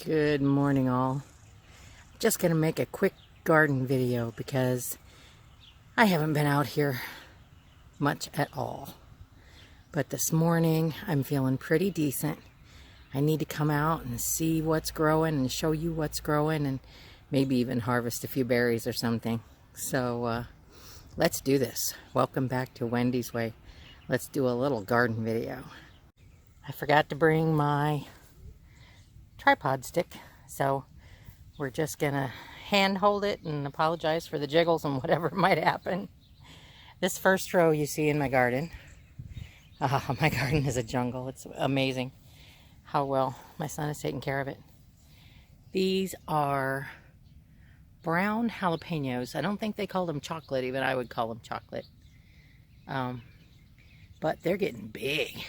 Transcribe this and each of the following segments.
Good morning, all. Just gonna make a quick garden video because I haven't been out here much at all. But this morning I'm feeling pretty decent. I need to come out and see what's growing and show you what's growing and maybe even harvest a few berries or something. So let's do this. Welcome back to Wendy's Way. Let's do a little garden video. I forgot to bring my tripod stick, so we're just gonna hand hold it and apologize for the jiggles and whatever might happen. This first row you see in my garden, my garden is a jungle. It's amazing how well my son is taking care of it. These are brown jalapenos. I don't think they call them chocolate, even I would call them chocolate. But they're getting big.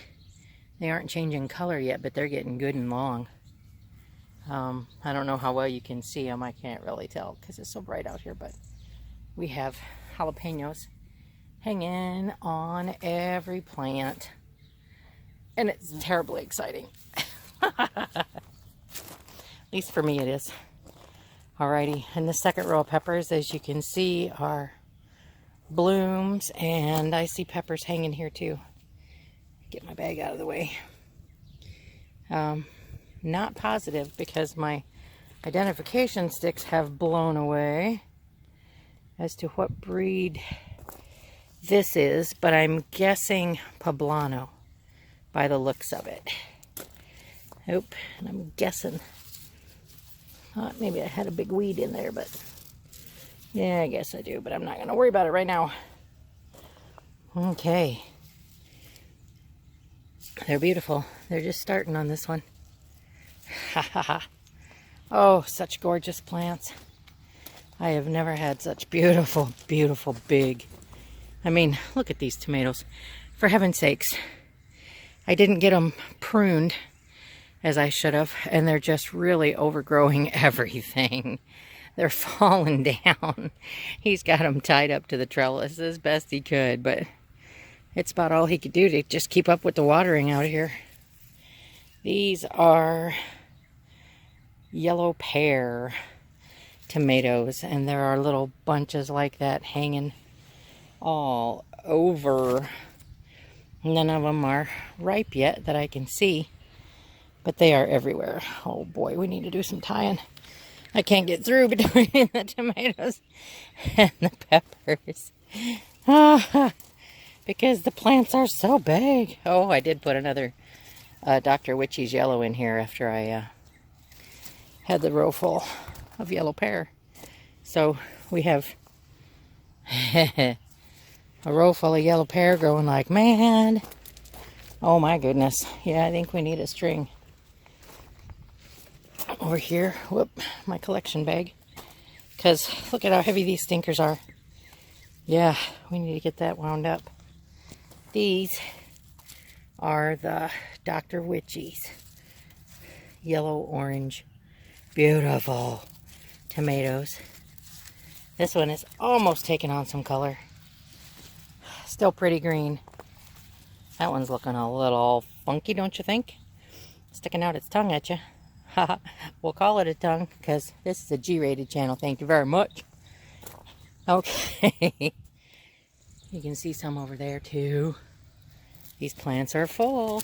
They aren't changing color yet, but they're getting good and long. I don't know how well you can see them. I can't really tell because it's so bright out here, but we have jalapenos hanging on every plant, and it's terribly exciting. At least for me it is. Alrighty, and the second row of peppers, as you can see, are blooms, and I see peppers hanging here too. Get my bag out of the way. Not positive because my identification sticks have blown away as to what breed this is, but I'm guessing Poblano by the looks of it. And I'm guessing. Maybe I had a big weed in there, but yeah, I guess I do, but I'm not going to worry about it right now. Okay. They're beautiful. They're just starting on this one. Oh, such gorgeous plants. I have never had such beautiful, beautiful big. I mean, look at these tomatoes. For heaven's sakes. I didn't get them pruned as I should have, and they're just really overgrowing everything. They're falling down. He's got them tied up to the trellis as best he could, but it's about all he could do to just keep up with the watering out here. These are yellow pear tomatoes, and there are little bunches like that hanging all over. None of them are ripe yet that I can see, but they are everywhere. Oh boy, we need to do some tying. I can't get through between the tomatoes and the peppers because the plants are so big. Oh, I did put another Dr. Witchy's yellow in here after I had the row full of yellow pear. So we have a row full of yellow pear growing like mad. Oh my goodness. Yeah, I think we need a string. Over here, whoop, my collection bag. Because look at how heavy these stinkers are. Yeah, we need to get that wound up. These are the Dr. Witchy's yellow-orange, beautiful tomatoes. This one is almost taking on some color. Still pretty green. That one's looking a little funky, don't you think? Sticking out its tongue at you. We'll call it a tongue because this is a G-rated channel. Thank you very much. Okay. You can see some over there too. These plants are full.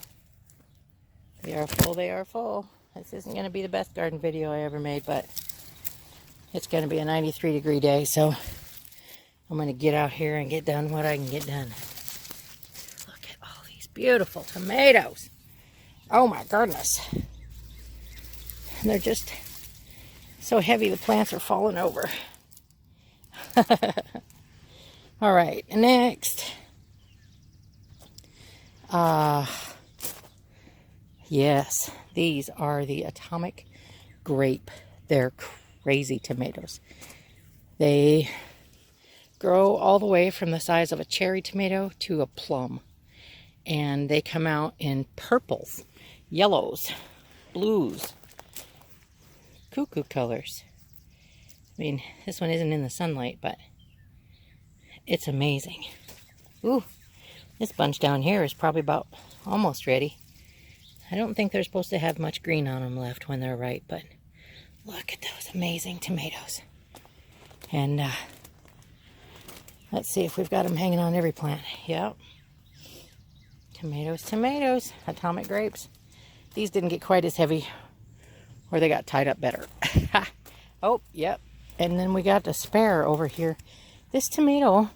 They are full, they are full. This isn't going to be the best garden video I ever made, but it's going to be a 93-degree day, so I'm going to get out here and get done what I can get done. Look at all these beautiful tomatoes. Oh my goodness. And they're just so heavy the plants are falling over. All right, next. Yes, these are the Atomic Grape. They're crazy tomatoes. They grow all the way from the size of a cherry tomato to a plum. And they come out in purples, yellows, blues, cuckoo colors. I mean, this one isn't in the sunlight, but it's amazing. Ooh, this bunch down here is probably about almost ready. I don't think they're supposed to have much green on them left when they're ripe, but look at those amazing tomatoes. And let's see if we've got them hanging on every plant. Yep. Tomatoes, tomatoes. Atomic grapes. These didn't get quite as heavy, or they got tied up better. Oh, yep. And then we got the spare over here. This tomato,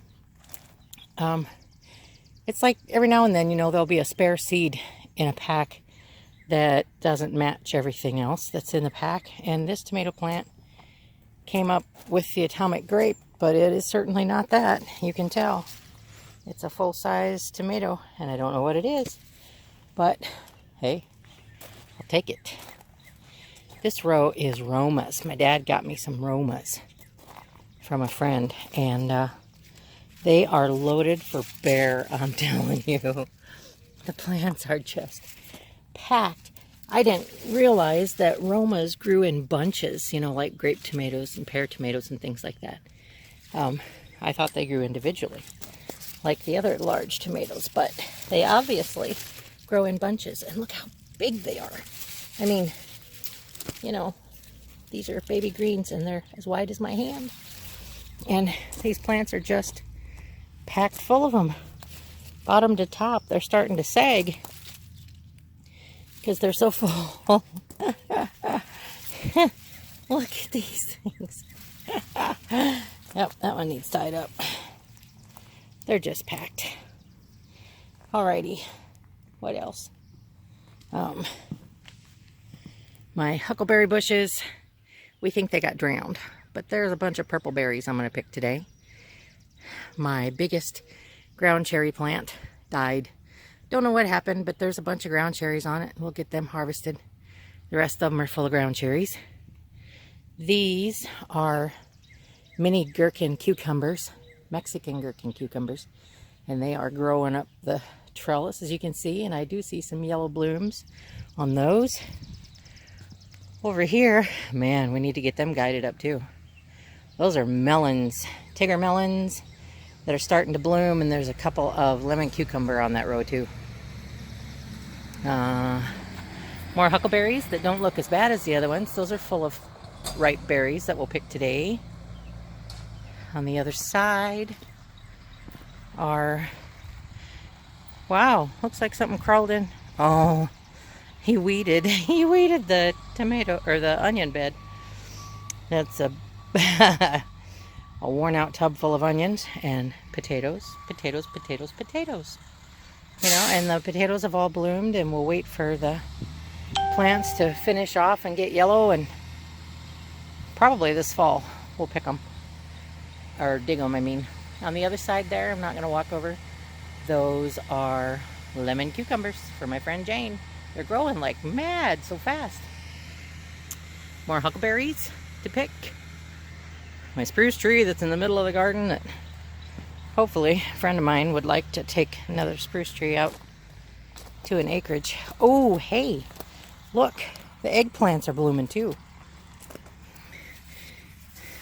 it's like every now and then, you know, there'll be a spare seed in a pack that doesn't match everything else that's in the pack. And this tomato plant came up with the atomic grape, but it is certainly not that. You can tell. It's a full-size tomato, and I don't know what it is. But, hey, I'll take it. This row is Romas. My dad got me some Romas from a friend, and they are loaded for bear, I'm telling you. The plants are just packed. I didn't realize that Romas grew in bunches, you know, like grape tomatoes and pear tomatoes and things like that. I thought they grew individually, like the other large tomatoes, but they obviously grow in bunches. And look how big they are. I mean, you know, these are baby greens and they're as wide as my hand. And these plants are just packed full of them. Bottom to top, they're starting to sag because they're so full. Look at these things. Yep, that one needs tied up. They're just packed. Alrighty, what else? My huckleberry bushes, we think they got drowned, but there's a bunch of purple berries I'm going to pick today. My biggest ground cherry plant died. Don't know what happened, but there's a bunch of ground cherries on it. We'll get them harvested. The rest of them are full of ground cherries. These are mini gherkin cucumbers, Mexican gherkin cucumbers, and they are growing up the trellis, as you can see, and I do see some yellow blooms on those. Over here, man, we need to get them guided up too. Those are melons, Tigger melons that are starting to bloom, and there's a couple of lemon cucumber on that row too. More huckleberries that don't look as bad as the other ones. Those are full of ripe berries that we'll pick today. On the other side are, wow, looks like something crawled in. Oh, he weeded the tomato or the onion bed. That's a a worn out tub full of onions and potatoes. You know, and the potatoes have all bloomed, and we'll wait for the plants to finish off and get yellow, and probably this fall we'll pick them. Or dig them, I mean. On the other side there, I'm not going to walk over. Those are lemon cucumbers for my friend Jane. They're growing like mad so fast. More huckleberries to pick. My spruce tree that's in the middle of the garden that hopefully a friend of mine would like to take another spruce tree out to an acreage. Oh, hey, look, the eggplants are blooming too.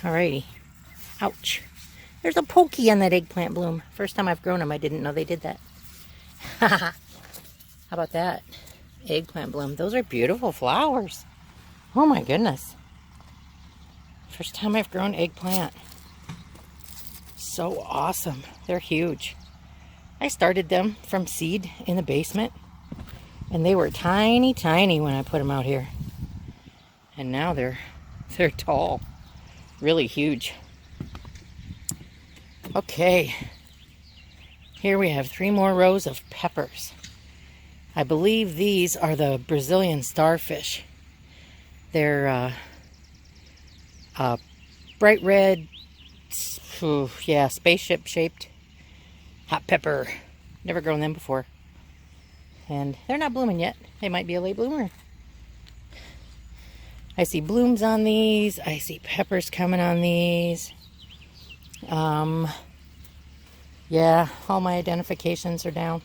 Alrighty. Ouch. There's a pokey on that eggplant bloom. First time I've grown them, I didn't know they did that. How about that? Eggplant bloom. Those are beautiful flowers. Oh my goodness. First time I've grown eggplant. So awesome. They're huge. I started them from seed in the basement, and they were tiny, tiny when I put them out here. And now they're tall. Really huge. Okay, here we have 3 more rows of peppers. I believe these are the Brazilian starfish. They're bright red, yeah, spaceship shaped hot pepper. Never grown them before. And they're not blooming yet. They might be a late bloomer. I see blooms on these. I see peppers coming on these. Yeah, all my identifications are down.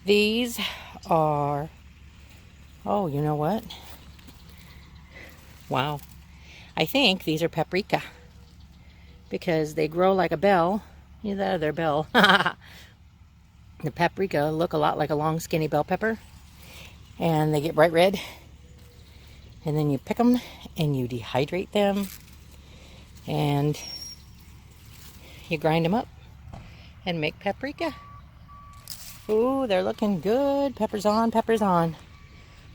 These are, oh, you know what? Wow. I think these are paprika because they grow like a bell. Either that or their bell. The paprika look a lot like a long skinny bell pepper. and they get bright red. And then you pick them and you dehydrate them and you grind them up and make paprika. Ooh, they're looking good. Peppers on, peppers on.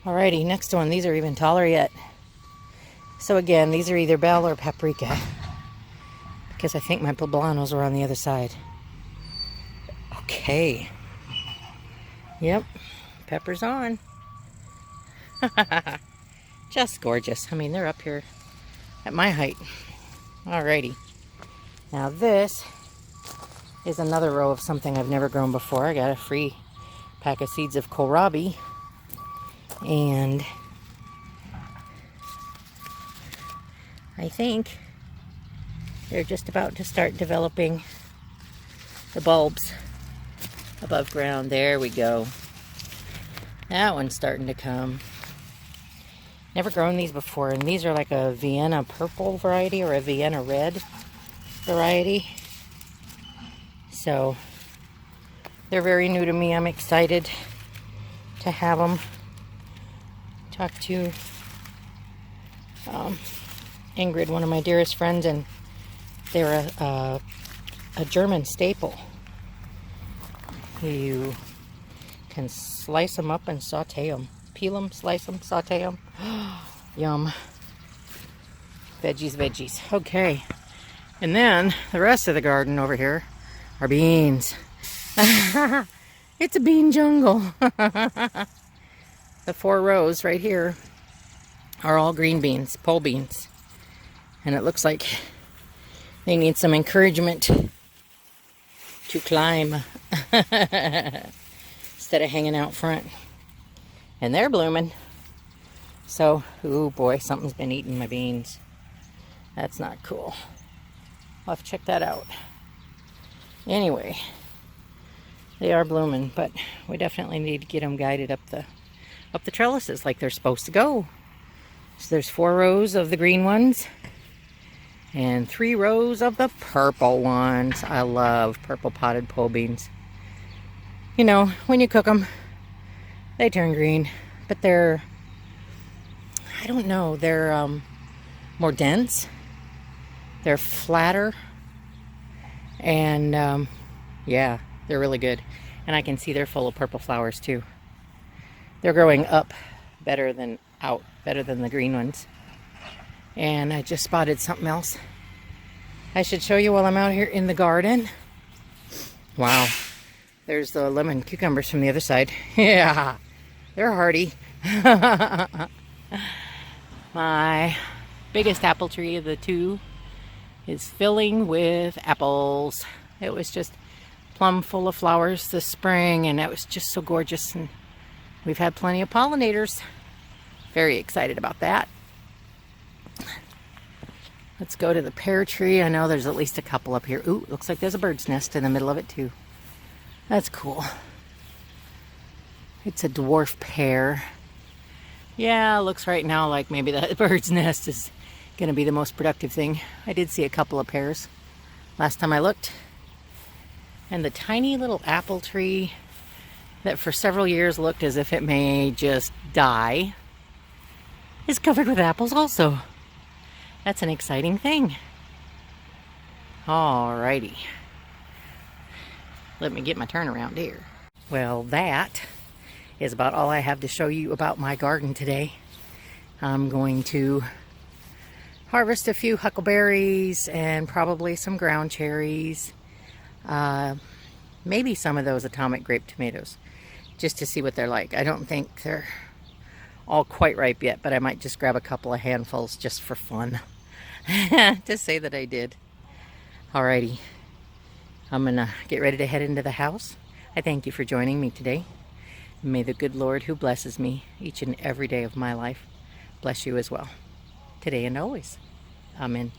Alrighty, next one. These are even taller yet. So again, these are either bell or paprika, because I think my poblanos were on the other side. Okay. Yep, peppers on. Just gorgeous. I mean, they're up here at my height. Alrighty. Now this is another row of something I've never grown before. I got a free pack of seeds of kohlrabi. And I think they're just about to start developing the bulbs above ground. There we go. That one's starting to come. Never grown these before, and these are like a Vienna purple variety or a Vienna red variety. So they're very new to me. I'm excited to have them. Talked to Ingrid, one of my dearest friends, and they're a German staple. You can slice them up and saute them. Peel them, slice them, saute them. Yum. Veggies, veggies. Okay. And then the rest of the garden over here are beans. It's a bean jungle. The 4 rows right here are all green beans, pole beans. And it looks like they need some encouragement to climb instead of hanging out front. And they're blooming. So, ooh boy, something's been eating my beans. That's not cool. I'll have to check that out. Anyway, they are blooming, but we definitely need to get them guided up the trellises like they're supposed to go. So there's 4 rows of the green ones and 3 rows of the purple ones. I love purple potted pole beans. You know, when you cook them, they turn green, but they're, I don't know, they're more dense. They're flatter. And yeah, they're really good. And I can see they're full of purple flowers too. They're growing up better than out, better than the green ones. And I just spotted something else I should show you while I'm out here in the garden. Wow. There's the lemon cucumbers from the other side. Yeah, they're hardy. My biggest apple tree of the 2 is filling with apples. It was just plumb full of flowers this spring, and it was just so gorgeous. And we've had plenty of pollinators. Very excited about that. Let's go to the pear tree. I know there's at least a couple up here. Ooh, looks like there's a bird's nest in the middle of it too. That's cool. It's a dwarf pear. Yeah, looks right now like maybe the bird's nest is going to be the most productive thing. I did see a couple of pears last time I looked. And the tiny little apple tree that for several years looked as if it may just die is covered with apples also. That's an exciting thing. Alrighty. Let me get my turnaround here. Well, that is about all I have to show you about my garden today. I'm going to harvest a few huckleberries and probably some ground cherries. Maybe some of those atomic grape tomatoes, just to see what they're like. I don't think they're all quite ripe yet, but I might just grab a couple of handfuls just for fun. To say that I did. Alrighty. I'm gonna get ready to head into the house. I thank you for joining me today. May the good Lord who blesses me each and every day of my life bless you as well, today and always. Amen.